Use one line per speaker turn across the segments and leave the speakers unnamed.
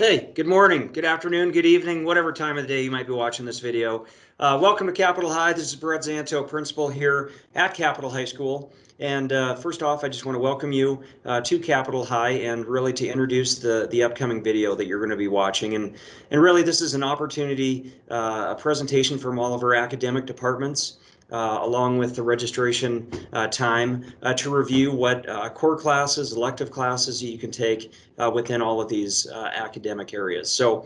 Hey, good morning, good afternoon, good evening, whatever time of the day you might be watching this video. Welcome to Capitol High. This is Brett Zanto, principal here at Capitol High School. And first off, I just want to welcome you to Capitol High and really to introduce the upcoming video that you're going to be watching. And really, this is an opportunity, a presentation from all of our academic departments. Along with the registration time to review what core classes, elective classes you can take within all of these academic areas. So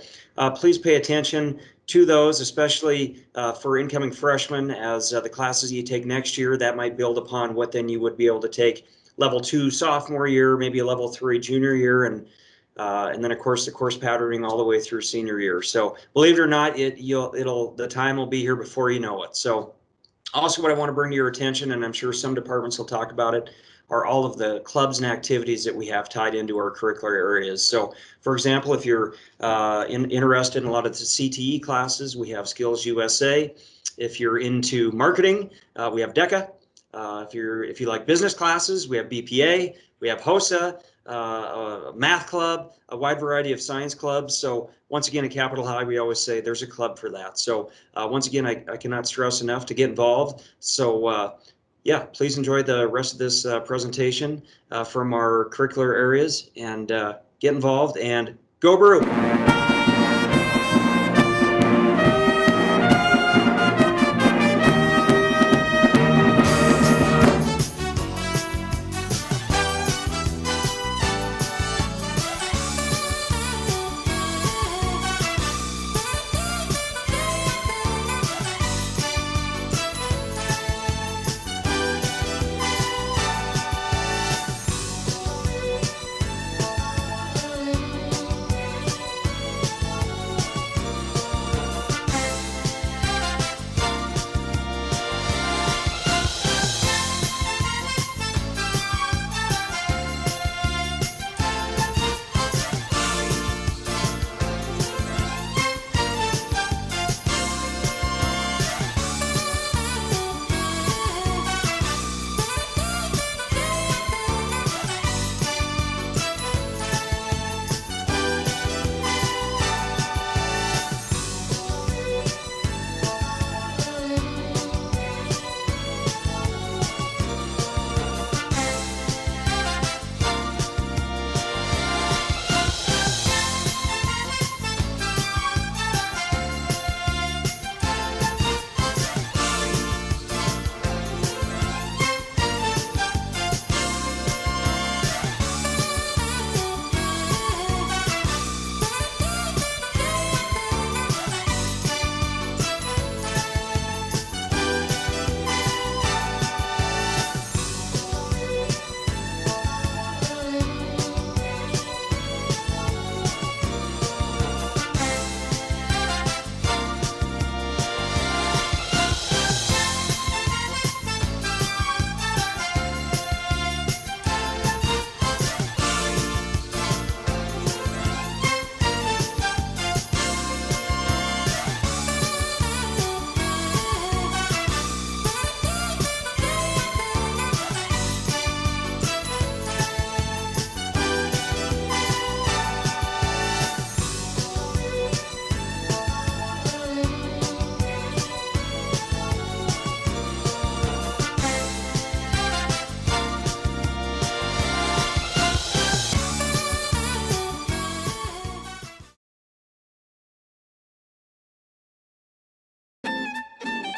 please pay attention to those, especially for incoming freshmen, as the classes you take next year, that might build upon what then you would be able to take level 2 sophomore year, maybe a level 3 junior year, and then of course the course patterning all the way through senior year. So believe it or not, the time will be here before you know it. So also, what I want to bring to your attention, and I'm sure some departments will talk about it, are all of the clubs and activities that we have tied into our curricular areas. So, for example, if you're interested in a lot of the CTE classes, we have Skills USA. If you're into marketing, we have DECA. If you like business classes, we have BPA. We have HOSA, a math club, a wide variety of science clubs. So once again, at Capitol High, we always say there's a club for that. So once again, I cannot stress enough to get involved. So yeah, please enjoy the rest of this presentation from our curricular areas, and get involved and go Brew!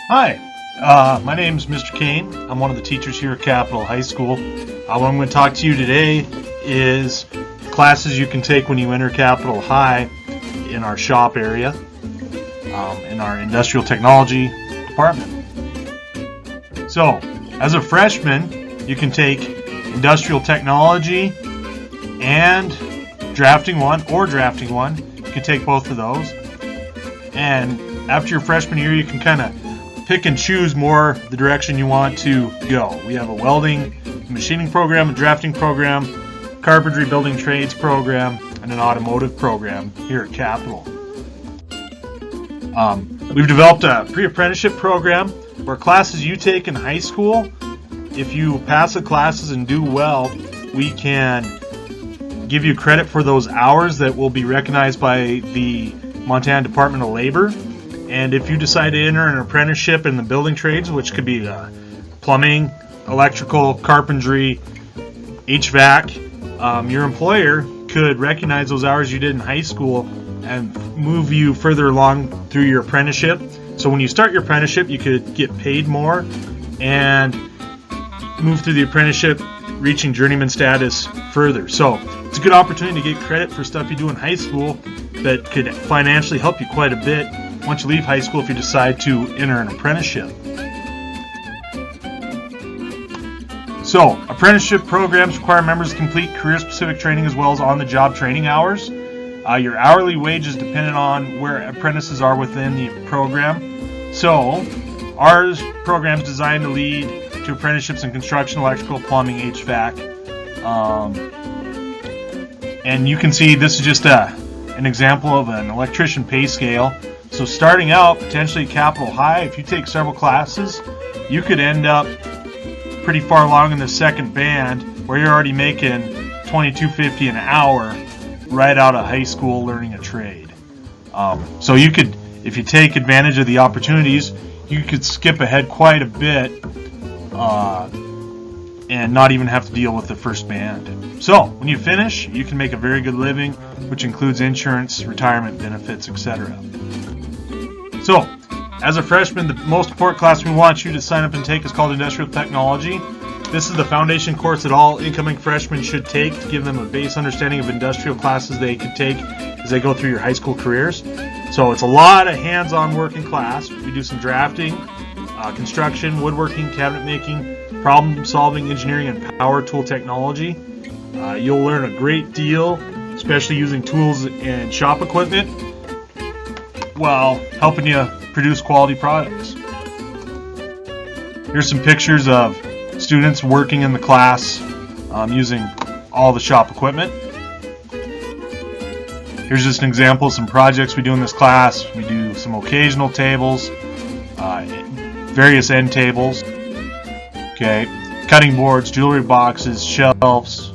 Hi, my name is Mr. Kane. I'm one of the teachers here at Capitol High School. What I'm going to talk to you today is classes you can take when you enter Capitol High in our shop area, in our industrial technology department. So, as a freshman, you can take industrial technology and drafting one. You can take both of those. And after your freshman year, you can kind of pick and choose more the direction you want to go. We have a welding, machining program, a drafting program, carpentry, building trades program, and an automotive program here at Capitol. We've developed a pre-apprenticeship program where classes you take in high school, if you pass the classes and do well, we can give you credit for those hours that will be recognized by the Montana Department of Labor. And if you decide to enter an apprenticeship in the building trades, which could be plumbing, electrical, carpentry, HVAC, your employer could recognize those hours you did in high school and move you further along through your apprenticeship. So when you start your apprenticeship, you could get paid more and move through the apprenticeship, reaching journeyman status further. So it's a good opportunity to get credit for stuff you do in high school that could financially help you quite a bit once you leave high school if you decide to enter an apprenticeship. So, apprenticeship programs require members to complete career-specific training as well as on-the-job training hours. Your hourly wage is dependent on where apprentices are within the program. So, our program is designed to lead to apprenticeships in construction, electrical, plumbing, HVAC. And you can see this is just an example of an electrician pay scale. So starting out, potentially at Capital High, if you take several classes, you could end up pretty far along in the second band where you're already making $22.50 an hour right out of high school learning a trade. So you could, if you take advantage of the opportunities, you could skip ahead quite a bit and not even have to deal with the first band. So when you finish, you can make a very good living, which includes insurance, retirement benefits, etc. So as a freshman, the most important class we want you to sign up and take is called Industrial Technology. This is the foundation course that all incoming freshmen should take to give them a base understanding of industrial classes they could take as they go through your high school careers. So it's a lot of hands-on work in class. We do some drafting, construction, woodworking, cabinet making, problem solving, engineering, and power tool technology. You'll learn a great deal, especially using tools and shop equipment, while helping you produce quality products. Here's some pictures of students working in the class using all the shop equipment. Here's just an example of some projects we do in this class. We do some occasional tables, various end tables, cutting boards, jewelry boxes, shelves.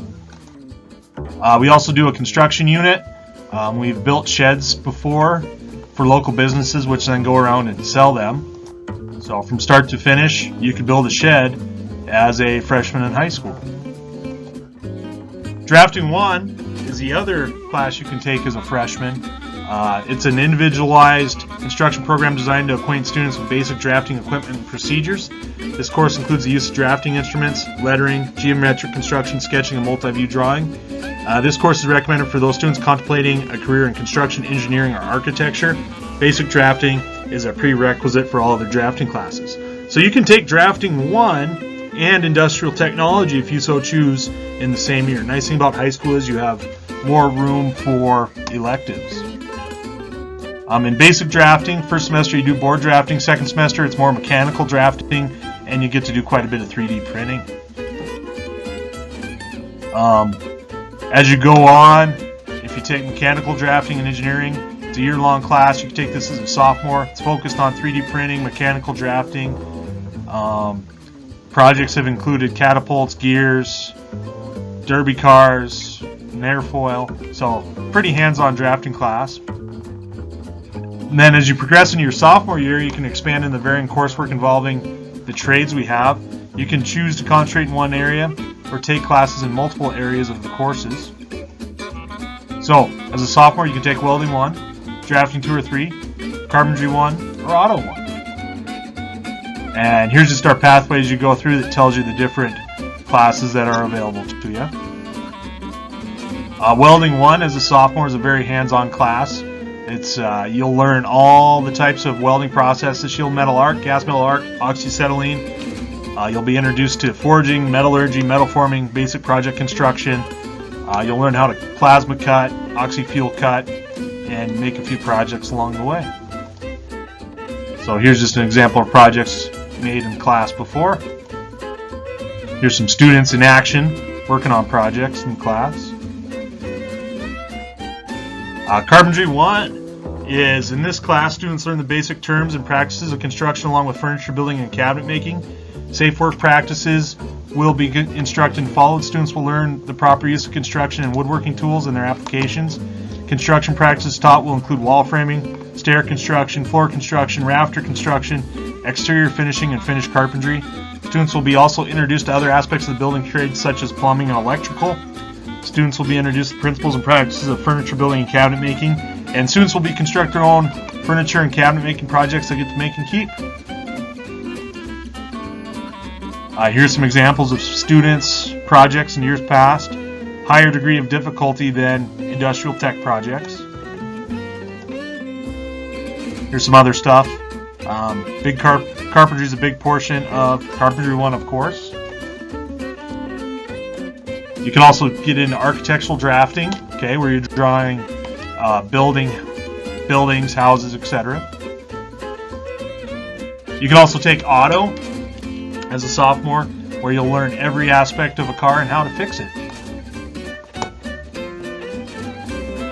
We also do a construction unit. We've built sheds before for local businesses, which then go around and sell them. So from start to finish, you could build a shed as a freshman in high school. Drafting 1 is the other class you can take as a freshman. It's an individualized instruction program designed to acquaint students with basic drafting equipment and procedures. This course includes the use of drafting instruments, lettering, geometric construction, sketching, and multi-view drawing. This course is recommended for those students contemplating a career in construction, engineering, or architecture. Basic drafting is a prerequisite for all other drafting classes. So you can take Drafting 1 and Industrial Technology if you so choose in the same year. Nice thing about high school is you have more room for electives. In basic drafting, first semester you do board drafting, second semester it's more mechanical drafting, and you get to do quite a bit of 3D printing. As you go on, if you take mechanical drafting and engineering, it's a year-long class. You can take this as a sophomore. It's focused on 3D printing, mechanical drafting. Projects have included catapults, gears, derby cars, and airfoil. So pretty hands-on drafting class. And then as you progress into your sophomore year, you can expand in the varying coursework involving the trades we have. You can choose to concentrate in one area or take classes in multiple areas of the courses. So, as a sophomore, you can take Welding 1, Drafting 2 or 3, Carpentry 1, or Auto 1. And here's just our pathway as you go through that tells you the different classes that are available to you. Welding 1 as a sophomore is a very hands-on class. It's you'll learn all the types of welding processes: shield metal arc, gas metal arc, oxyacetylene. You'll be introduced to forging, metallurgy, metal forming, basic project construction. You'll learn how to plasma cut, oxy-fuel cut, and make a few projects along the way. So here's just an example of projects made in class before. Here's some students in action working on projects in class. Carpentry 1 is, in this class, students learn the basic terms and practices of construction along with furniture building and cabinet making, safe work practices, will be instructed and followed. Students will learn the proper use of construction and woodworking tools and their applications. Construction practices taught will include wall framing, stair construction, floor construction, rafter construction, exterior finishing, and finished carpentry. Students will be also introduced to other aspects of the building trades such as plumbing and electrical. Students will be introduced to principles and practices of furniture building and cabinet making. And students will be construct their own furniture and cabinet making projects they get to make and keep. Here's some examples of students' projects in years past. Higher degree of difficulty than industrial tech projects. Here's some other stuff. Big carpentry is a big portion of Carpentry 1, of course. You can also get into architectural drafting, okay, where you're drawing buildings, houses, etc. You can also take auto as a sophomore, where you'll learn every aspect of a car and how to fix it.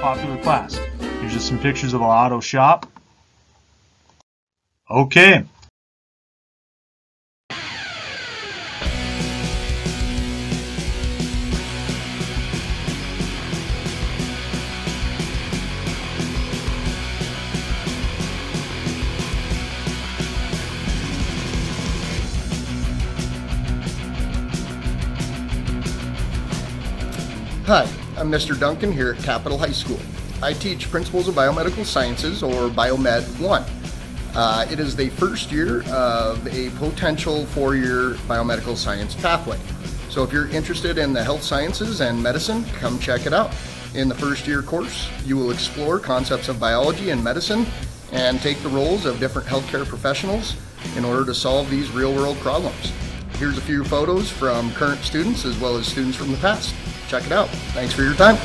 Popular class. Here's just some pictures of an auto shop. Okay.
Hi, I'm Mr. Duncan here at Capitol High School. I teach Principles of Biomedical Sciences, or Biomed 1. It is the first year of a potential 4-year biomedical science pathway. So if you're interested in the health sciences and medicine, come check it out. In the first year course, you will explore concepts of biology and medicine and take the roles of different healthcare professionals in order to solve these real-world problems. Here's a few photos from current students as well as students from the past. Check it out. Thanks for your time.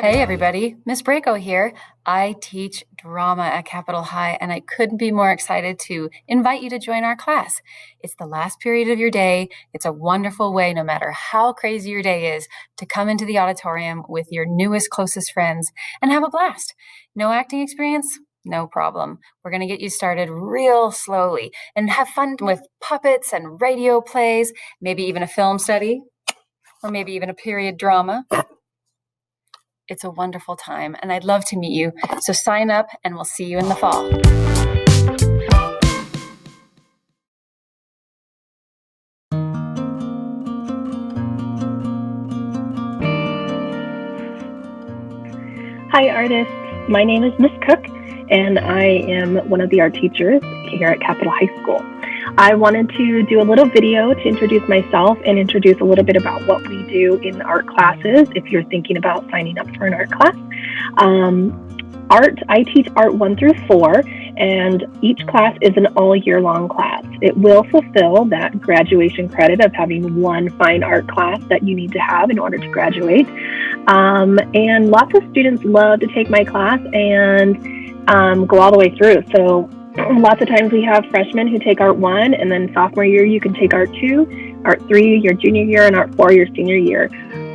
Hey everybody, Miss Braco here. I teach drama at Capitol High, and I couldn't be more excited to invite you to join our class. It's the last period of your day. It's a wonderful way, no matter how crazy your day is, to come into the auditorium with your newest, closest friends and have a blast. No acting experience? No problem. We're going to get you started real slowly and have fun with puppets and radio plays, maybe even a film study, or maybe even a period drama. It's a wonderful time, and I'd love to meet you. So sign up, and we'll see you in the fall.
Hi, artists. My name is Miss Cook, and I am one of the art teachers here at Capitol High School. I wanted to do a little video to introduce myself and introduce a little bit about what we do in art classes if you're thinking about signing up for an art class. I teach art 1 through 4, and each class is an all year long class. It will fulfill that graduation credit of having one fine art class that you need to have in order to graduate. And lots of students love to take my class and go all the way through. So lots of times we have freshmen who take Art 1, and then sophomore year you can take Art 2, Art 3 your junior year, and Art 4 your senior year.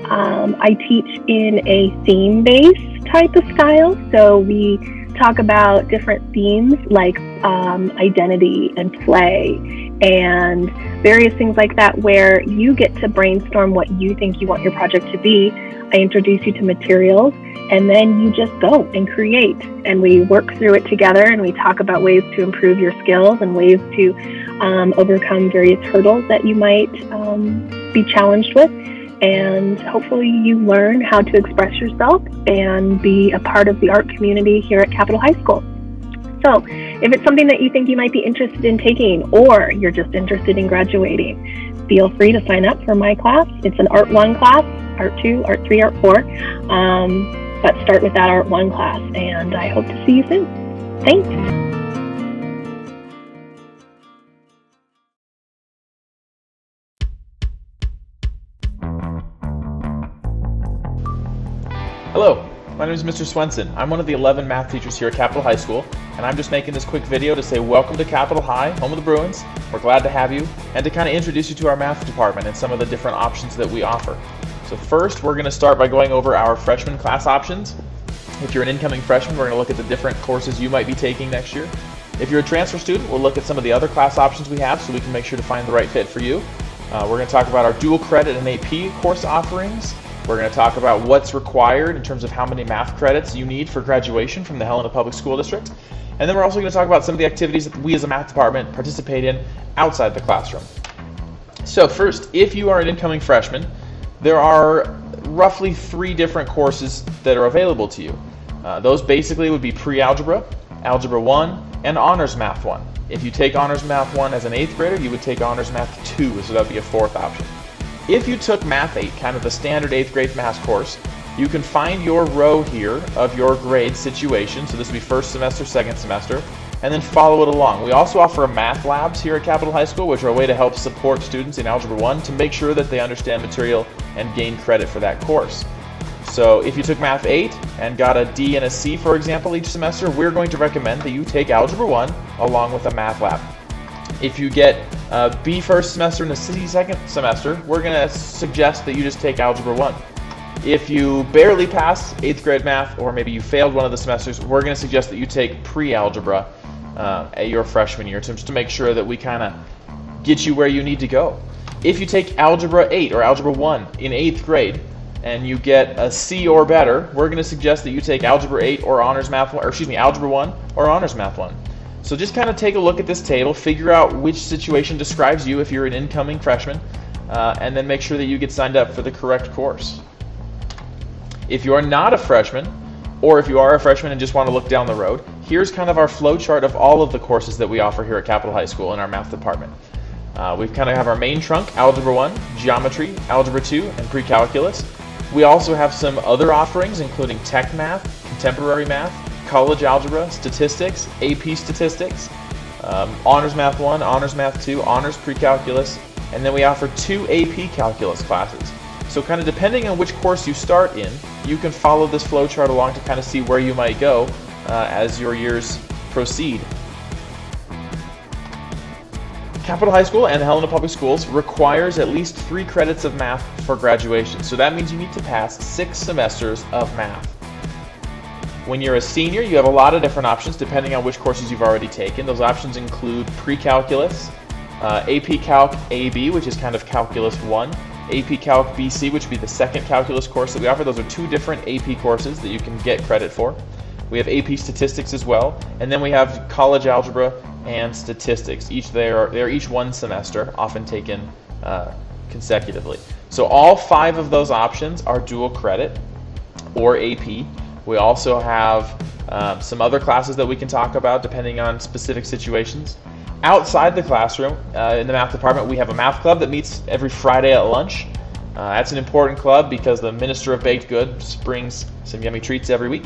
I teach in a theme-based type of style, so we talk about different themes like identity and play and various things like that, where you get to brainstorm what you think you want your project to be. I introduce you to materials, and then you just go and create, and we work through it together, and we talk about ways to improve your skills and ways to overcome various hurdles that you might be challenged with. And hopefully you learn how to express yourself and be a part of the art community here at Capitol High School. So if it's something that you think you might be interested in taking, or you're just interested in graduating, feel free to sign up for my class. It's an Art 1 class, Art 2, Art 3, Art 4. But start with that Art 1 class, and I hope to see you soon. Thanks.
Hello, my name is Mr. Swenson. I'm one of the 11 math teachers here at Capitol High School, and I'm just making this quick video to say welcome to Capitol High, home of the Bruins. We're glad to have you, and to kind of introduce you to our math department and some of the different options that we offer. So first, we're going to start by going over our freshman class options. If you're an incoming freshman, we're going to look at the different courses you might be taking next year. If you're a transfer student, we'll look at some of the other class options we have so we can make sure to find the right fit for you. We're going to talk about our dual credit and AP course offerings. We're going to talk about what's required in terms of how many math credits you need for graduation from the Helena Public School District. And then we're also going to talk about some of the activities that we as a math department participate in outside the classroom. So first, if you are an incoming freshman, there are roughly 3 different courses that are available to you. Those basically would be pre-algebra, algebra 1, and honors math 1. If you take honors math 1 as an 8th grader, you would take honors math 2, so that would be a 4th option. If you took Math 8, kind of the standard 8th grade math course, you can find your row here of your grade situation. So this would be first semester, second semester, and then follow it along. We also offer math labs here at Capitol High School, which are a way to help support students in Algebra 1 to make sure that they understand material and gain credit for that course. So if you took Math 8 and got a D and a C, for example, each semester, we're going to recommend that you take Algebra 1 along with a math lab. If you get B first semester and a C second semester, we're going to suggest that you just take Algebra 1. If you barely pass 8th grade math, or maybe you failed one of the semesters, we're going to suggest that you take pre-algebra at your freshman year, just to make sure that we kind of get you where you need to go. If you take Algebra 8 or Algebra 1 in 8th grade, and you get a C or better, we're going to suggest that you take Algebra 8 or Honors Math 1, or excuse me, Algebra 1 or Honors Math 1. So just kind of take a look at this table, figure out which situation describes you if you're an incoming freshman, and then make sure that you get signed up for the correct course. If you are not a freshman, or if you are a freshman and just want to look down the road, here's kind of our flow chart of all of the courses that we offer here at Capitol High School in our math department. We kind of have our main trunk, Algebra 1, Geometry, Algebra 2, and Pre-Calculus. We also have some other offerings, including Tech Math, Contemporary Math, College Algebra, Statistics, AP Statistics, Honors Math 1, Honors Math 2, Honors Pre-Calculus, and then we offer 2 AP Calculus classes. So kind of depending on which course you start in, you can follow this flow chart along to kind of see where you might go as your years proceed. Capitol High School and the Helena Public Schools requires at least 3 credits of math for graduation. So that means you need to pass 6 semesters of math. When you're a senior, you have a lot of different options depending on which courses you've already taken. Those options include Pre-Calculus, AP Calc AB, which is kind of Calculus 1, AP Calc BC, which would be the second calculus course that we offer. Those are 2 different AP courses that you can get credit for. We have AP Statistics as well, and then we have College Algebra and Statistics. They're each 1 semester, often taken consecutively. So all 5 of those options are dual credit or AP. We also have some other classes that we can talk about depending on specific situations. Outside the classroom, in the math department, we have a math club that meets every Friday at lunch. That's an important club because the Minister of Baked Goods brings some yummy treats every week.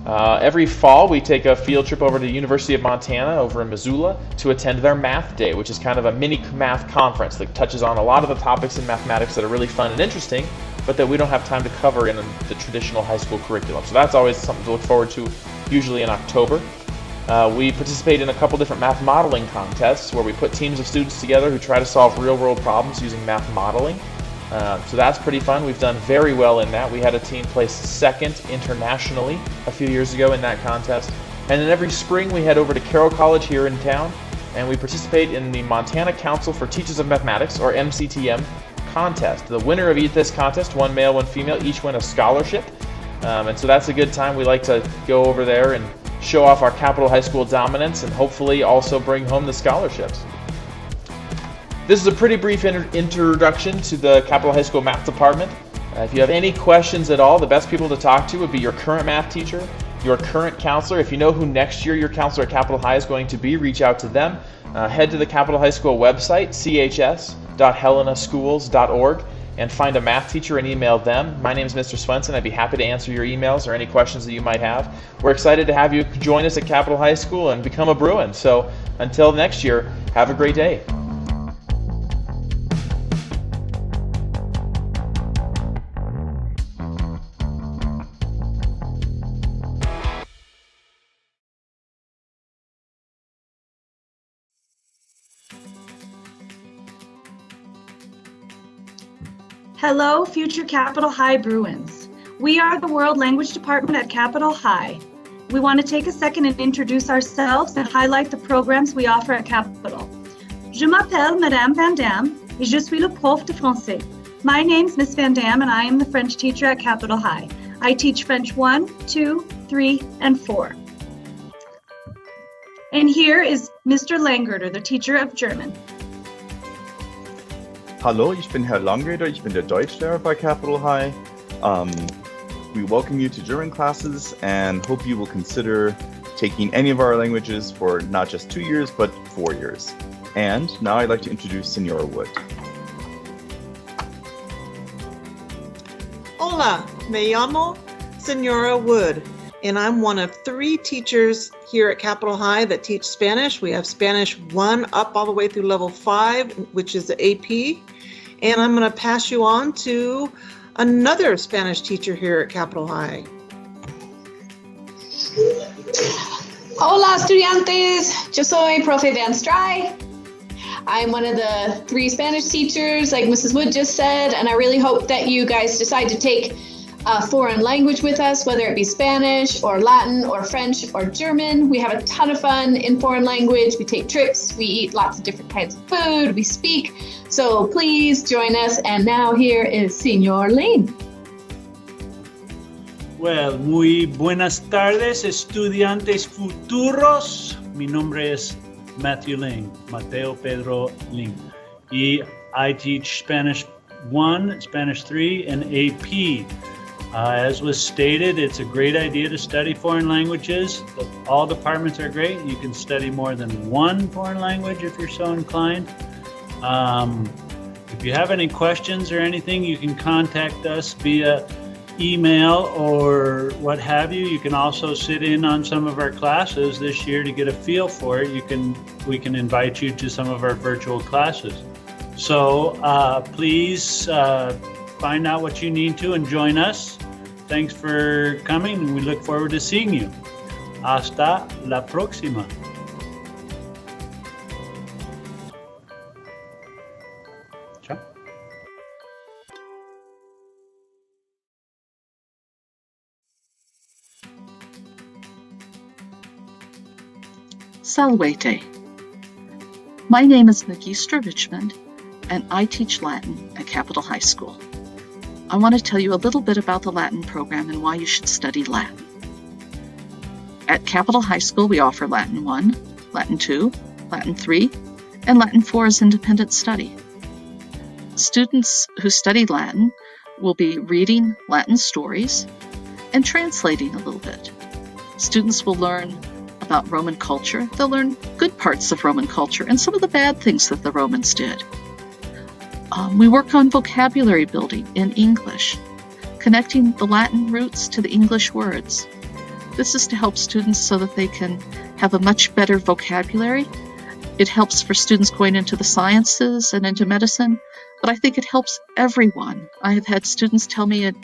Every fall, we take a field trip over to the University of Montana over in Missoula to attend their Math Day, which is kind of a mini math conference that touches on a lot of the topics in mathematics that are really fun and interesting, but that we don't have time to cover in the traditional high school curriculum. So that's always something to look forward to, usually in October. We participate in a couple different math modeling contests where we put teams of students together who try to solve real-world problems using math modeling. So that's pretty fun. We've done very well in that. We had a team place 2nd internationally a few years ago in that contest. And then every spring we head over to Carroll College here in town and we participate in the Montana Council for Teachers of Mathematics, or MCTM, contest. The winner of this contest, 1 male, 1 female, each win a scholarship. And so that's a good time. We like to go over there and show off our Capitol High School dominance and hopefully also bring home the scholarships. This is a pretty brief introduction to the Capitol High School Math Department. If you have any questions at all, the best people to talk to would be your current math teacher, your current counselor. If you know who next year your counselor at Capitol High is going to be, reach out to them. Head to the Capitol High School website, math.helenaschools.org and find a math teacher and email them. My name is Mr. Swenson. I'd be happy to answer your emails or any questions that you might have. We're excited to have you join us at Capitol High School and become a Bruin. So until next year, have a great day.
Hello, future Capitol High Bruins. We are the World Language Department at Capitol High. We want to take a second and introduce ourselves and highlight the programs we offer at Capitol. Je m'appelle Madame Van Dam et je suis le prof de français. My name's Miss Van Dam and I am the French teacher at Capitol High. I teach French 1, 2, 3, and 4. And here is Mr. Langerter, the teacher of German.
Hallo, ich bin Herr Langreder, ich bin der Deutschlehrer bei Capitol High. We welcome you to German classes and hope you will consider taking any of our languages for not just 2 years, but 4 years. And now I'd like to introduce Senora Wood.
Hola, me llamo Senora Wood, and I'm one of 3 teachers here at Capitol High that teach Spanish. We have Spanish 1 up all the way through level 5, which is the AP. And I'm going to pass you on to another Spanish teacher here at Capitol High.
Hola, estudiantes. Yo soy Profe Van Stry. I'm one of the 3 Spanish teachers, like Mrs. Wood just said, and I really hope that you guys decide to take a foreign language with us, whether it be Spanish or Latin or French or German. We have a ton of fun in foreign language. We take trips, we eat lots of different kinds of food, we speak. So please join us. And now here is Señor Lane.
Well, muy buenas tardes, estudiantes futuros. Mi nombre es Matthew Ling, Mateo Pedro Ling. Y I teach Spanish 1, Spanish 3, and AP. As was stated, it's a great idea to study foreign languages. All departments are great. You can study more than 1 foreign language if you're so inclined. If you have any questions or anything, you can contact us via email or what have you. You can also sit in on some of our classes this year to get a feel for it. We can invite you to some of our virtual classes. So please find out what you need to and join us. Thanks for coming, and we look forward to seeing you. Hasta la próxima. Ciao.
Salvete. My name is Magistra Richmond, and I teach Latin at Capitol High School. I want to tell you a little bit about the Latin program and why you should study Latin. At Capitol High School, we offer Latin 1, Latin 2, Latin 3, and Latin 4 as independent study. Students who study Latin will be reading Latin stories and translating a little bit. Students will learn about Roman culture. They'll learn good parts of Roman culture and some of the bad things that the Romans did. We work on vocabulary building in English, connecting the Latin roots to the English words. This is to help students so that they can have a much better vocabulary. It helps for students going into the sciences and into medicine, but I think it helps everyone. I have had students tell me that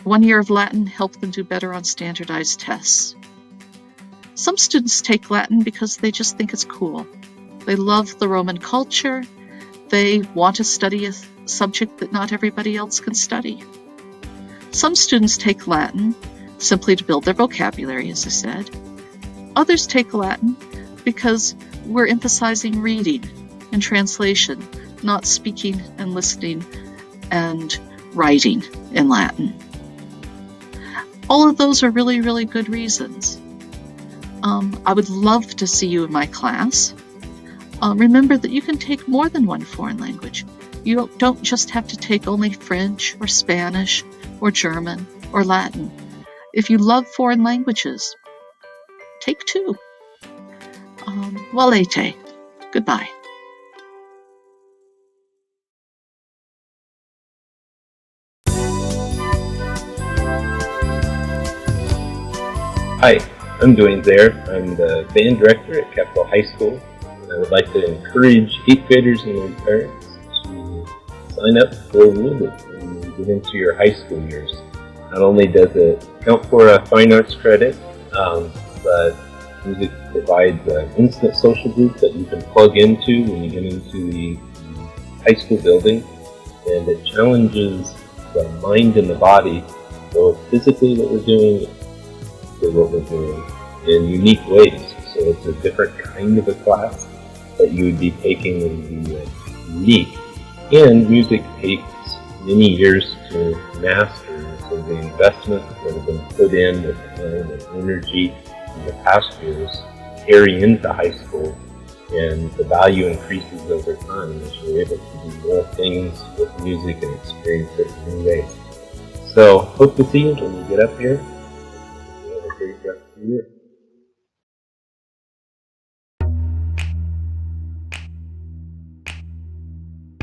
1 year of Latin helped them do better on standardized tests. Some students take Latin because they just think it's cool. They love the Roman culture. They want to study a subject that not everybody else can study. Some students take Latin simply to build their vocabulary, as I said. Others take Latin because we're emphasizing reading and translation, not speaking and listening and writing in Latin. All of those are really, really good reasons. I would love to see you in my class. Remember that you can take more than 1 foreign language. You don't just have to take only French or Spanish or German or Latin. If you love foreign languages, take 2. Valete. Goodbye.
Hi, I'm Dwayne Zaire. I'm the band director at Capital High School. And I would like to encourage 8th graders and their parents to sign up for music when you get into your high school years. Not only does it count for a fine arts credit, but music provides an instant social group that you can plug into when you get into the high school building, and it challenges the mind and the body, both physically what we're doing and what we're doing in unique ways. So it's a different kind of a class that you would be taking and be unique. And music takes many years to master, so the investment that has been put in, the time and energy in the past years carry into high school, and the value increases over time as you're able to do more things with music and experience it in new ways. So hope to see you when you get up here. Have a great rest of the year.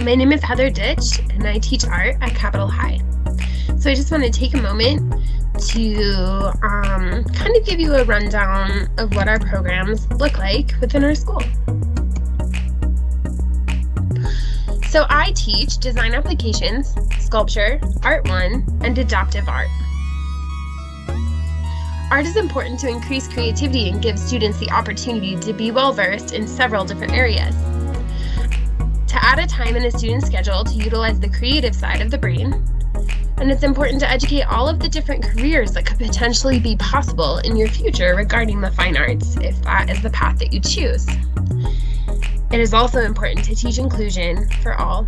My name is Heather Ditch, and I teach art at Capital High. So I just want to take a moment to kind of give you a rundown of what our programs look like within our school. So I teach design applications, sculpture, Art 1, and adaptive art. Art is important to increase creativity and give students the opportunity to be well-versed in several different areas. To add a time in a student's schedule to utilize the creative side of the brain, and it's important to educate all of the different careers that could potentially be possible in your future regarding the fine arts, if that is the path that you choose. It is also important to teach inclusion for all.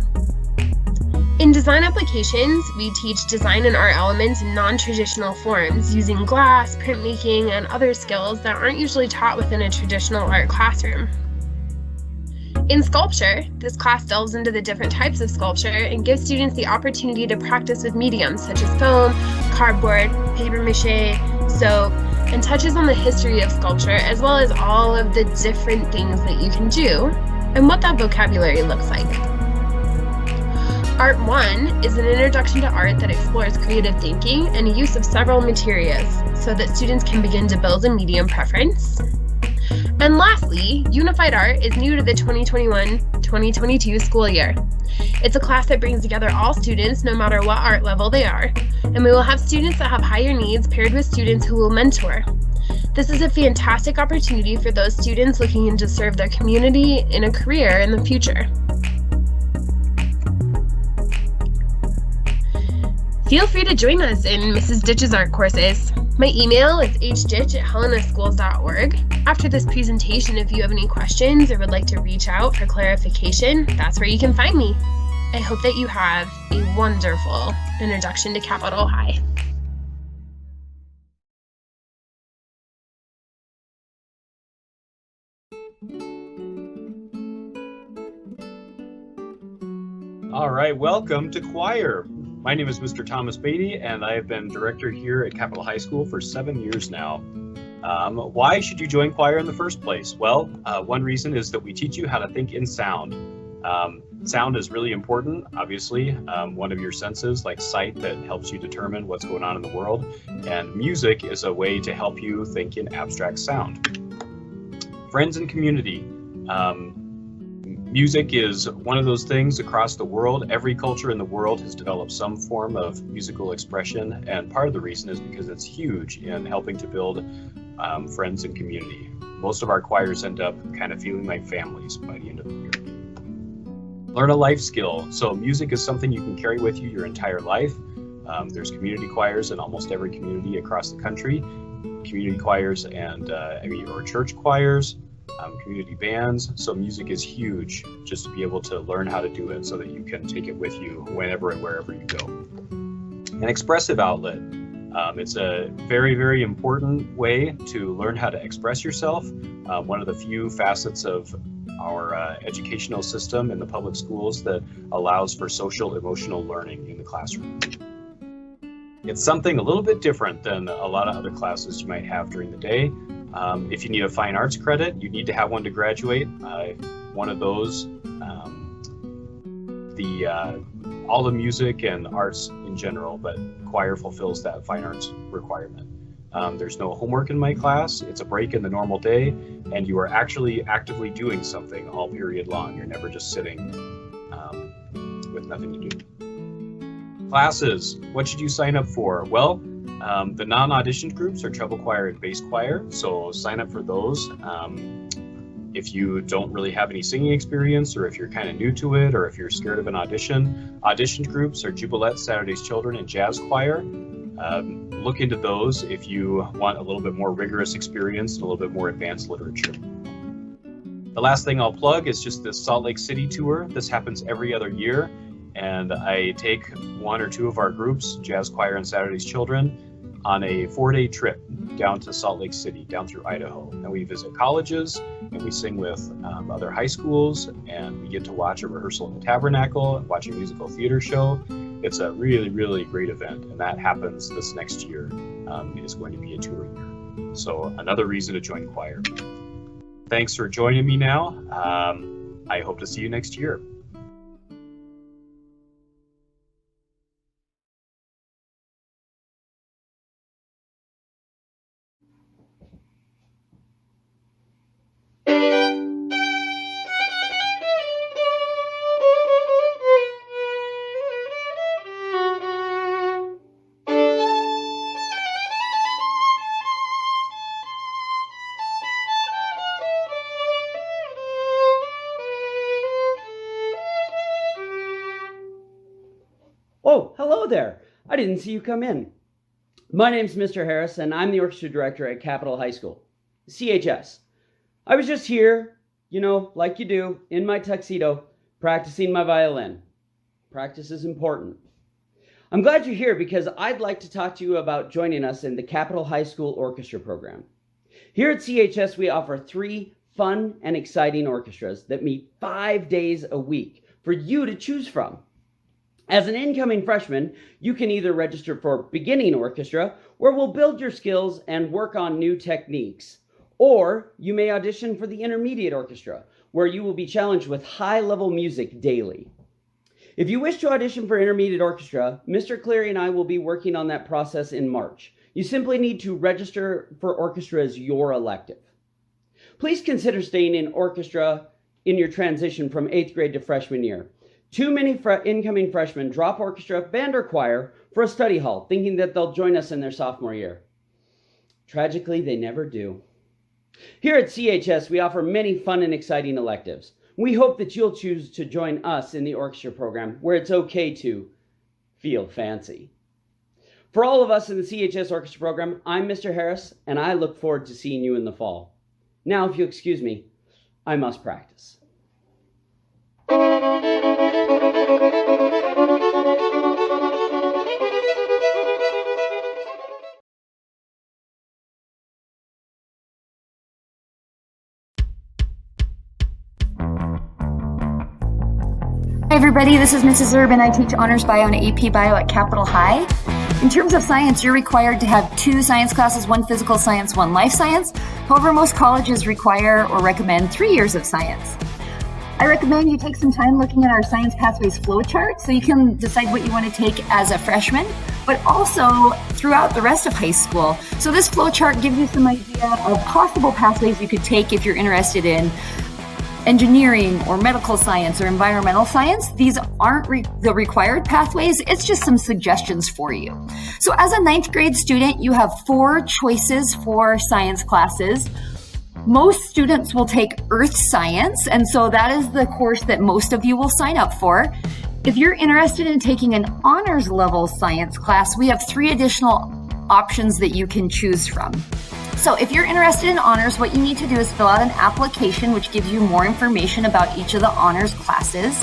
In design applications, we teach design and art elements in non-traditional forms using glass, printmaking, and other skills that aren't usually taught within a traditional art classroom. In sculpture, this class delves into the different types of sculpture and gives students the opportunity to practice with mediums such as foam, cardboard, paper mache, soap, and touches on the history of sculpture as well as all of the different things that you can do and what that vocabulary looks like. Art 1 is an introduction to art that explores creative thinking and use of several materials so that students can begin to build a medium preference. And lastly, Unified Art is new to the 2021-2022 school year. It's a class that brings together all students no matter what art level they are, and we will have students that have higher needs paired with students who will mentor. This is a fantastic opportunity for those students looking to serve their community in a career in the future. Feel free to join us in Mrs. Ditch's art courses. My email is hditch@helenaschools.org. After this presentation, if you have any questions or would like to reach out for clarification, that's where you can find me. I hope that you have a wonderful introduction to Capital High.
All right, welcome to choir. My name is Mr. Thomas Beatty, and I have been director here at Capital High School for 7 years now. Why should you join choir in the first place? Well, one reason is that we teach you how to think in sound. Sound is really important, obviously. One of your senses, like sight, that helps you determine what's going on in the world. And music is a way to help you think in abstract sound. Friends and community. Music is one of those things across the world. Every culture in the world has developed some form of musical expression, and part of the reason is because it's huge in helping to build friends and community. Most of our choirs end up kind of feeling like families by the end of the year. Learn a life skill. So music is something you can carry with you your entire life. There's community choirs in almost every community across the country. Community choirs and or church choirs. Community bands. So music is huge, just to be able to learn how to do it so that you can take it with you whenever and wherever you go. An expressive outlet. It's a very, very important way to learn how to express yourself. One of the few facets of our educational system in the public schools that allows for social emotional learning in the classroom. It's something a little bit different than a lot of other classes you might have during the day. If you need a fine arts credit, you need to have one to graduate. One of those, all the music and arts in general, but choir fulfills that fine arts requirement. There's no homework in my class. It's a break in the normal day, and you are actually actively doing something all period long. You're never just sitting with nothing to do. Classes, what should you sign up for? Well, the non-auditioned groups are treble choir and bass choir, so sign up for those. If you don't really have any singing experience, or if you're kind of new to it, or if you're scared of an audition, auditioned groups are Jubilette, Saturday's Children, and Jazz Choir. Look into those if you want a little bit more rigorous experience and a little bit more advanced literature. The last thing I'll plug is just this Salt Lake City tour. This happens every other year, and I take one or two of our groups, Jazz Choir and Saturday's Children, on a 4-day trip down to Salt Lake City, down through Idaho. And we visit colleges, and we sing with other high schools, and we get to watch a rehearsal in the Tabernacle, watch a musical theater show. It's a really, really great event, and that happens this next year. It is going to be a tour year. So another reason to join choir. Thanks for joining me now. I hope to see you next year.
Oh, hello there. I didn't see you come in. My name's Mr. Harris, and I'm the orchestra director at Capitol High School, CHS. I was just here, like you do, in my tuxedo, practicing my violin. Practice is important. I'm glad you're here because I'd like to talk to you about joining us in the Capitol High School Orchestra program. Here at CHS, we offer 3 fun and exciting orchestras that meet 5 days a week for you to choose from. As an incoming freshman, you can either register for beginning orchestra, where we'll build your skills and work on new techniques, or you may audition for the intermediate orchestra, where you will be challenged with high-level music daily. If you wish to audition for intermediate orchestra, Mr. Cleary and I will be working on that process in March. You simply need to register for orchestra as your elective. Please consider staying in orchestra in your transition from 8th grade to freshman year. Too many incoming freshmen drop orchestra, band, or choir for a study hall, thinking that they'll join us in their sophomore year. Tragically, they never do. Here at CHS, we offer many fun and exciting electives. We hope that you'll choose to join us in the orchestra program, where it's okay to feel fancy. For all of us in the CHS orchestra program, I'm Mr. Harris, and I look forward to seeing you in the fall. Now, if you'll excuse me, I must practice.
Hi everybody, this is Mrs. Urban. I teach Honors Bio and AP Bio at Capitol High. In terms of science, you're required to have 2 science classes, 1 physical science, 1 life science. However, most colleges require or recommend 3 years of science. I recommend you take some time looking at our Science Pathways flowchart so you can decide what you want to take as a freshman, but also throughout the rest of high school. So this flowchart gives you some idea of possible pathways you could take if you're interested in engineering or medical science or environmental science. These aren't the required pathways, it's just some suggestions for you. So as a 9th grade student, you have 4 choices for science classes. Most students will take earth science, and so that is the course that most of you will sign up for. If you're interested in taking an honors level science class, we have 3 additional options that you can choose from. So if you're interested in honors, what you need to do is fill out an application which gives you more information about each of the honors classes.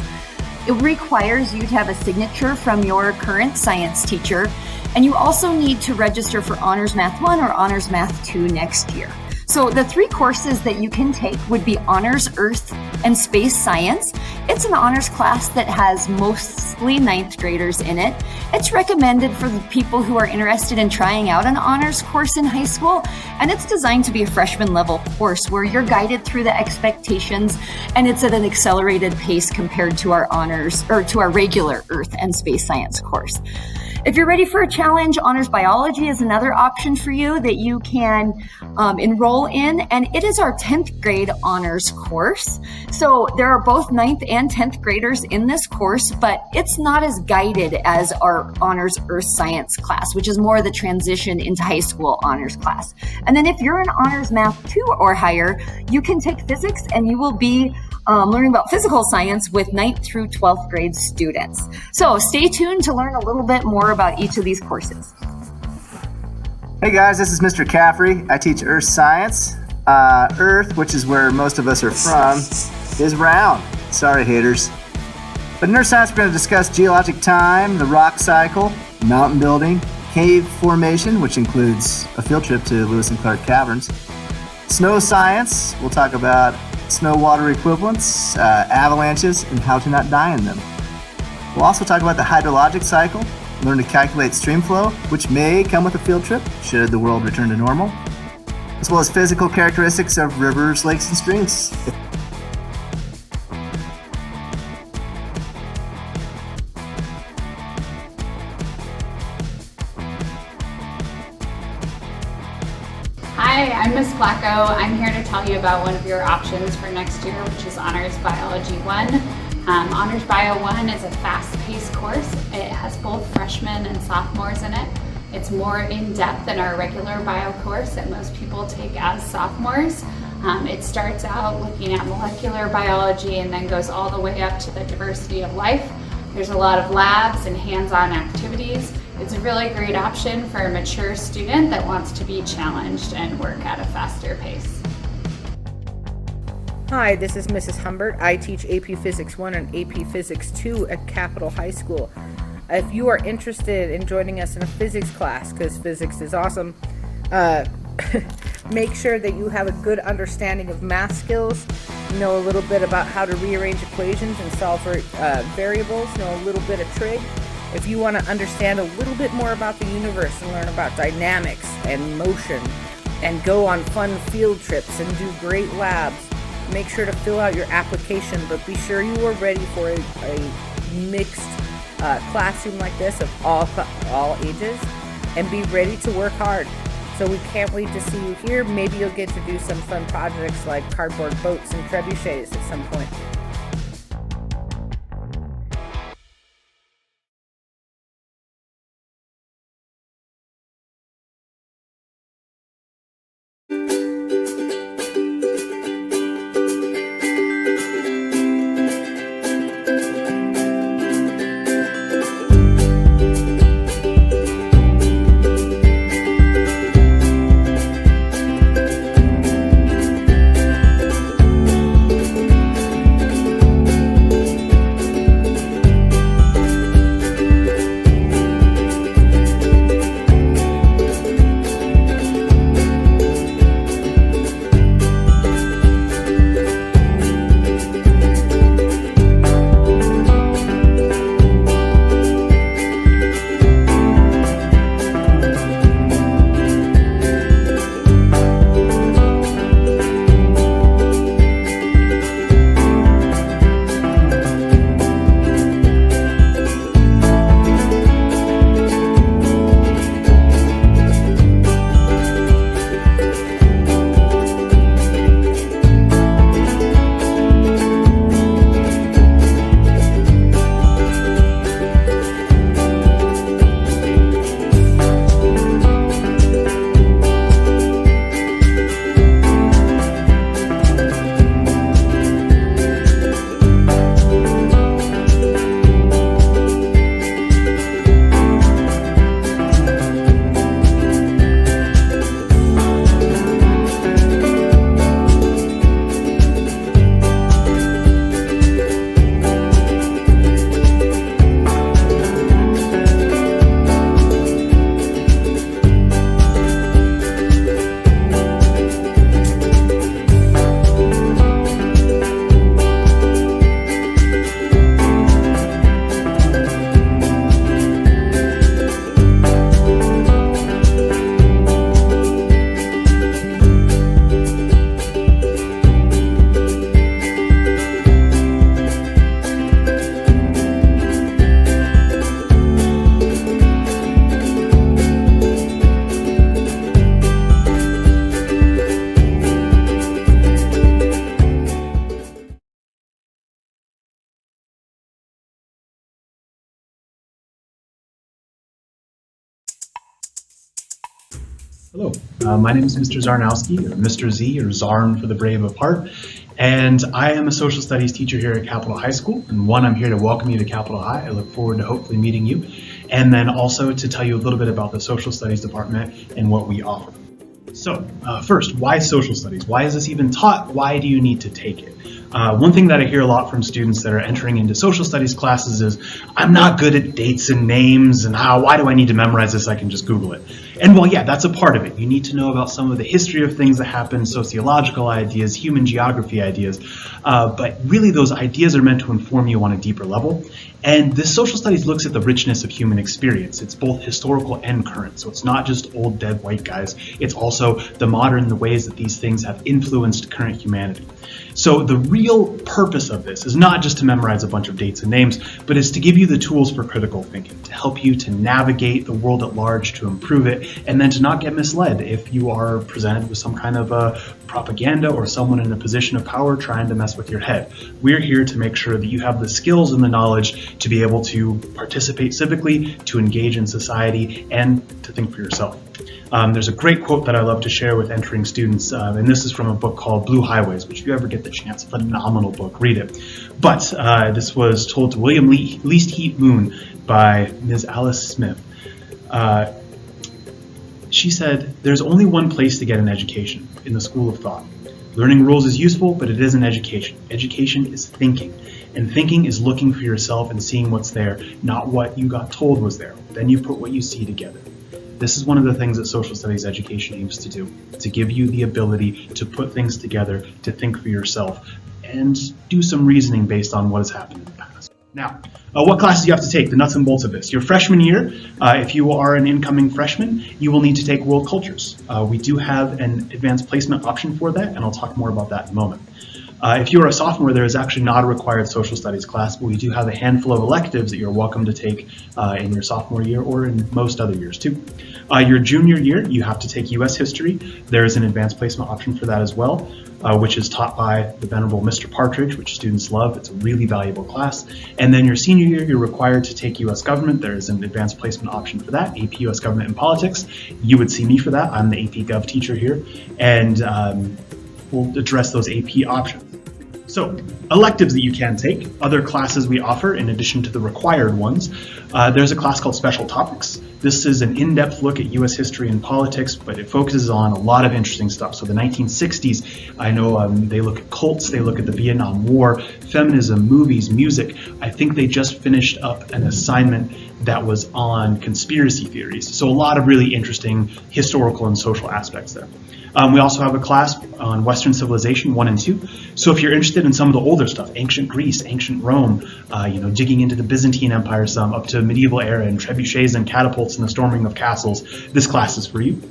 It requires you to have a signature from your current science teacher, and you also need to register for Honors Math 1 or Honors Math 2 next year. So the 3 courses that you can take would be Honors Earth and Space Science. It's an honors class that has mostly 9th graders in it. It's recommended for the people who are interested in trying out an honors course in high school, and it's designed to be a freshman level course where you're guided through the expectations, and it's at an accelerated pace compared to our honors or to our regular Earth and Space Science course. If you're ready for a challenge, Honors Biology is another option for you that you can enroll in, and it is our 10th grade honors course. So there are both 9th and 10th graders in this course, but it's not as guided as our honors earth science class, which is more the transition into high school honors class. And then if you're in honors math 2 or higher, you can take physics and you will be learning about physical science with 9th through 12th grade students. So stay tuned to learn a little bit more about each of these courses.
Hey guys, this is Mr. Caffrey. I teach earth science. Earth, which is where most of us are from, is round. Sorry, haters. But in earth science, we're going to discuss geologic time, the rock cycle, mountain building, cave formation, which includes a field trip to Lewis and Clark Caverns, snow science. We'll talk about snow water equivalents, avalanches, and how to not die in them. We'll also talk about the hydrologic cycle, learn to calculate stream flow, which may come with a field trip should the world return to normal, as well as physical characteristics of rivers, lakes, and streams.
Hi, I'm Ms. Flacco. I'm here to tell you about one of your options for next year, which is Honors Biology 1. Honors Bio 1 is a fast-paced course. It has both freshmen and sophomores in it. It's more in-depth than our regular bio course that most people take as sophomores. It starts out looking at molecular biology and then goes all the way up to the diversity of life. There's a lot of labs and hands-on activities. It's a really great option for a mature student that wants to be challenged and work at a faster pace.
Hi, this is Mrs. Humbert. I teach AP Physics 1 and AP Physics 2 at Capitol High School. If you are interested in joining us in a physics class, because physics is awesome, make sure that you have a good understanding of math skills, know a little bit about how to rearrange equations and solve for variables, know a little bit of trig. If you want to understand a little bit more about the universe and learn about dynamics and motion and go on fun field trips and do great labs, make sure to fill out your application, but be sure you are ready for a mixed classroom like this of all ages, and be ready to work hard. So we can't wait to see you here. Maybe you'll get to do some fun projects like cardboard boats and trebuchets at some point.
Hello, my name is Mr. Zarnowski, or Mr. Z, or Zarn for the brave of heart, and I am a social studies teacher here at Capitol High School. And one, I'm here to welcome you to Capitol High. I look forward to hopefully meeting you, and then also to tell you a little bit about the social studies department and what we offer. So, first, why social studies? Why is this even taught? Why do you need to take it? One thing that I hear a lot from students that are entering into social studies classes is, I'm not good at dates and names, and why do I need to memorize this? I can just Google it. And well, yeah, that's a part of it. You need to know about some of the history of things that happen, sociological ideas, human geography ideas, but really those ideas are meant to inform you on a deeper level. And this social studies looks at the richness of human experience. It's both historical and current, so it's not just old dead white guys. It's also the modern, the ways that these things have influenced current humanity. So the real purpose of this is not just to memorize a bunch of dates and names, but is to give you the tools for critical thinking, to help you to navigate the world at large, to improve it, and then to not get misled if you are presented with some kind of propaganda or someone in a position of power trying to mess with your head. We're here to make sure that you have the skills and the knowledge to be able to participate civically, to engage in society, and to think for yourself. There's a great quote that I love to share with entering students, and this is from a book called Blue Highways, which if you ever get the chance, phenomenal book, read it. But this was told to William Least Heat Moon by Ms. Alice Smith. She said, there's only one place to get an education, in the school of thought. Learning rules is useful, but it isn't education. Education is thinking. And thinking is looking for yourself and seeing what's there, not what you got told was there. Then you put what you see together. This is one of the things that social studies education aims to do, to give you the ability to put things together, to think for yourself, and do some reasoning based on what has happened in the past. Now, what classes do you have to take, the nuts and bolts of this? Your freshman year, if you are an incoming freshman, you will need to take world cultures. We do have an advanced placement option for that, and I'll talk more about that in a moment. If you're a sophomore, there is actually not a required social studies class, but we do have a handful of electives that you're welcome to take in your sophomore year or in most other years too. Your junior year, you have to take U.S. history. There is an advanced placement option for that as well, which is taught by the venerable Mr. Partridge, which students love. It's a really valuable class. And then your senior year, you're required to take U.S. government. There is an advanced placement option for that, AP U.S. government and politics. You would see me for that. I'm the AP Gov teacher here, and we'll address those AP options. So, electives that you can take, other classes we offer in addition to the required ones. There's a class called Special Topics. This is an in-depth look at U.S. history and politics, but it focuses on a lot of interesting stuff. So the 1960s, I know they look at cults, they look at the Vietnam War, feminism, movies, music. I think they just finished up an assignment that was on conspiracy theories. So a lot of really interesting historical and social aspects there. We also have a class on Western civilization 1 and 2. So if you're interested in some of the older stuff, ancient Greece, ancient Rome, digging into the Byzantine Empire some, up to medieval era and trebuchets and catapults and the storming of castles, this class is for you.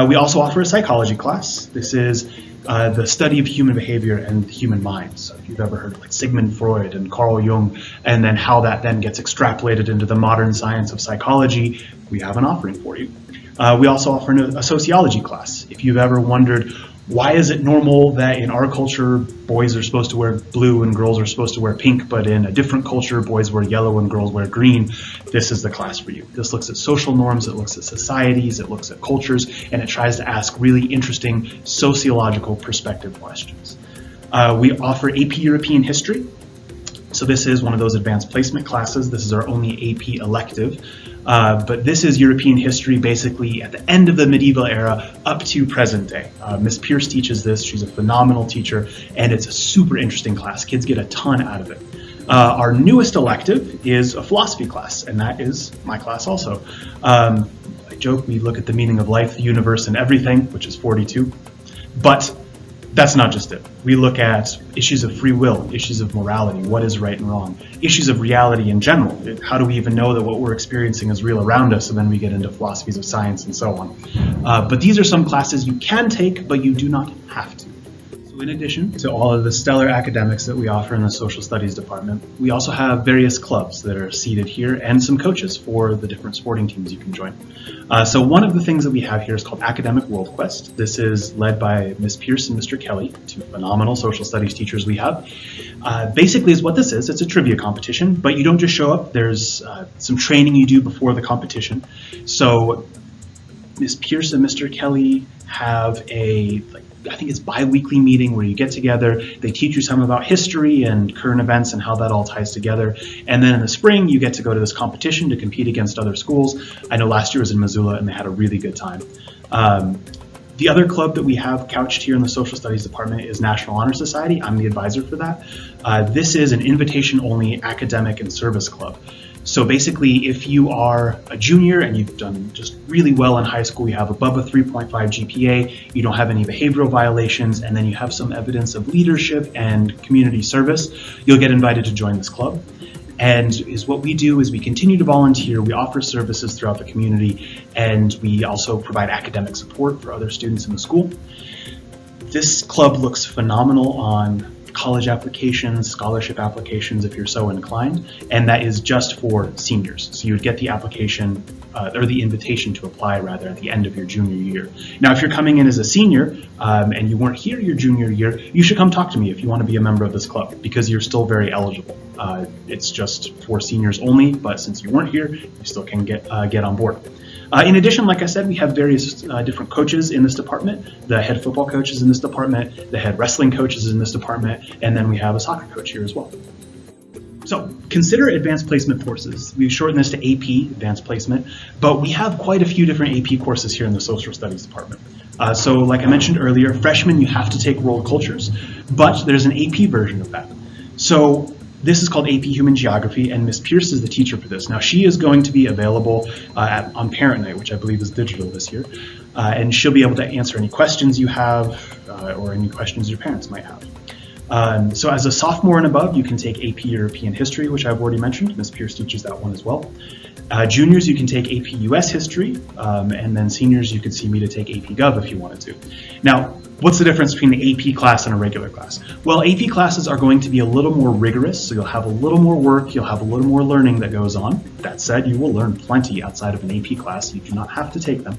We also offer a psychology class. This is the study of human behavior and the human mind. So if you've ever heard of like Sigmund Freud and Carl Jung, and then how that then gets extrapolated into the modern science of psychology, we have an offering for you. We also offer a sociology class. If you've ever wondered, why is it normal that in our culture boys are supposed to wear blue and girls are supposed to wear pink, but in a different culture boys wear yellow and girls wear green, this is the class for you. This looks at social norms, it looks at societies, it looks at cultures, and it tries to ask really interesting sociological perspective questions. We offer AP European History. So this is one of those advanced placement classes. This is our only AP elective. But this is European history basically at the end of the medieval era up to present day. Miss Pierce teaches this. She's a phenomenal teacher, and it's a super interesting class. Kids get a ton out of it. Our newest elective is a philosophy class, and that is my class also. I joke we look at the meaning of life, the universe, and everything, which is 42. But that's not just it. We look at issues of free will, issues of morality, what is right and wrong, issues of reality in general. How do we even know that what we're experiencing is real around us? And then we get into philosophies of science and so on. But these are some classes you can take, but you do not have to. So in addition to all of the stellar academics that we offer in the social studies department, we also have various clubs that are seated here and some coaches for the different sporting teams you can join. So one of the things that we have here is called Academic World Quest. This is led by Ms. Pierce and Mr. Kelly, two phenomenal social studies teachers we have. Basically is what this is. It's a trivia competition, but you don't just show up. There's some training you do before the competition. So Ms. Pierce and Mr. Kelly have I think it's bi-weekly meeting where you get together, they teach you some about history and current events and how that all ties together. And then in the spring, you get to go to this competition to compete against other schools. I know last year was in Missoula and they had a really good time. The other club that we have couched here in the Social Studies Department is National Honor Society. I'm the advisor for that. This is an invitation-only academic and service club. So basically, if you are a junior and you've done just really well in high school, you have above a 3.5 GPA, you don't have any behavioral violations, and then you have some evidence of leadership and community service, you'll get invited to join this club. And what we do is we continue to volunteer, we offer services throughout the community, and we also provide academic support for other students in the school. This club looks phenomenal on college applications, scholarship applications if you're so inclined, and that is just for seniors. So you would get the application or the invitation to apply rather at the end of your junior year. Now if you're coming in as a senior and you weren't here your junior year, you should come talk to me if you want to be a member of this club because you're still very eligible. It's just for seniors only, but since you weren't here, you still can get on board. In addition, like I said, we have various different coaches in this department. The head football coach is in this department, the head wrestling coach is in this department, and then we have a soccer coach here as well. So consider advanced placement courses. We've shortened this to AP, advanced placement, but we have quite a few different AP courses here in the social studies department. So like I mentioned earlier, freshmen, you have to take world cultures, but there's an AP version of that. So this is called AP Human Geography, and Ms. Pierce is the teacher for this. Now, she is going to be available on Parent Night, which I believe is digital this year, and she'll be able to answer any questions you have or any questions your parents might have. So as a sophomore and above, you can take AP European History, which I've already mentioned. Ms. Pierce teaches that one as well. Juniors, you can take AP US History, and then seniors, you could see me to take AP Gov if you wanted to. Now, what's the difference between the AP class and a regular class? Well, AP classes are going to be a little more rigorous, so you'll have a little more work, you'll have a little more learning that goes on. That said, you will learn plenty outside of an AP class. You do not have to take them.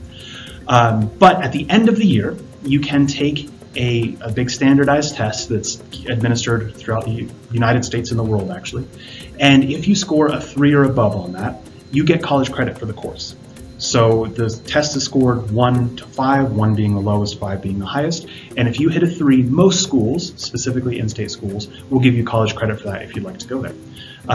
But at the end of the year, you can take a big standardized test that's administered throughout the United States and the world, actually. And if you score a 3 or above on that, you get college credit for the course. So the test is scored 1 to 5, 1 being the lowest, 5 being the highest. And if you hit a 3, most schools, specifically in-state schools, will give you college credit for that if you'd like to go there.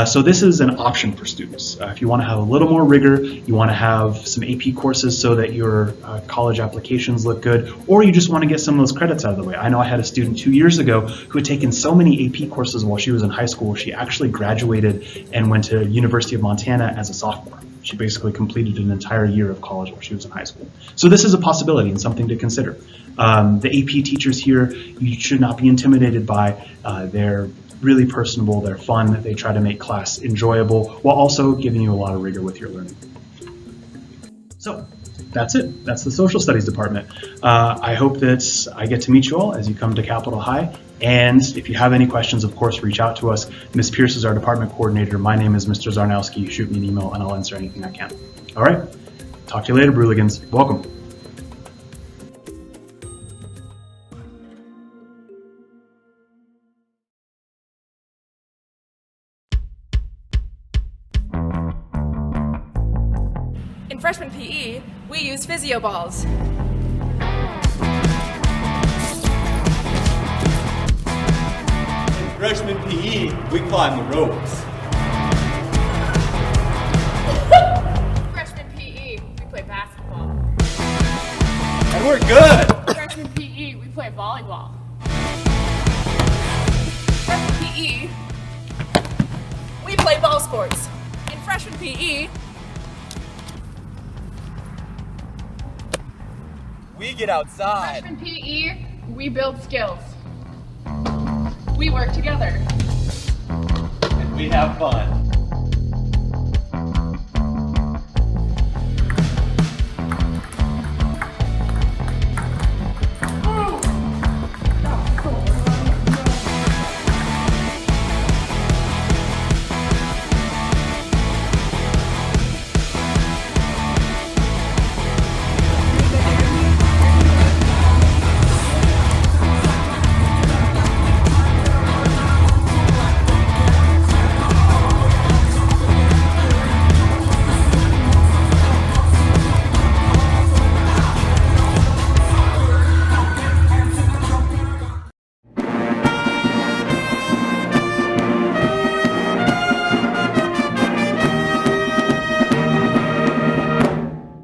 So this is an option for students. If you want to have a little more rigor, you want to have some AP courses so that your college applications look good, or you just want to get some of those credits out of the way. I know I had a student 2 years ago who had taken so many AP courses while she was in high school, she actually graduated and went to University of Montana as a sophomore. She basically completed an entire year of college while she was in high school. So this is a possibility and something to consider. The AP teachers here, you should not be intimidated by. They're really personable, they're fun, they try to make class enjoyable while also giving you a lot of rigor with your learning. So that's it. That's the social studies department. I hope that I get to meet you all as you come to Capitol High. And if you have any questions, of course, reach out to us. Ms. Pierce is our department coordinator. My name is Mr. Zarnowski. Shoot me an email and I'll answer anything I can. All right. Talk to you later, Bruligans. Welcome.
In freshman PE, we use physio balls.
In freshman PE, we climb the ropes.
Freshman PE, we play basketball.
And we're good!
Freshman PE, we play volleyball. Freshman PE, we play ball sports. In freshman PE,
we get outside.
Freshman PE, we build skills. We work together.
And we have fun.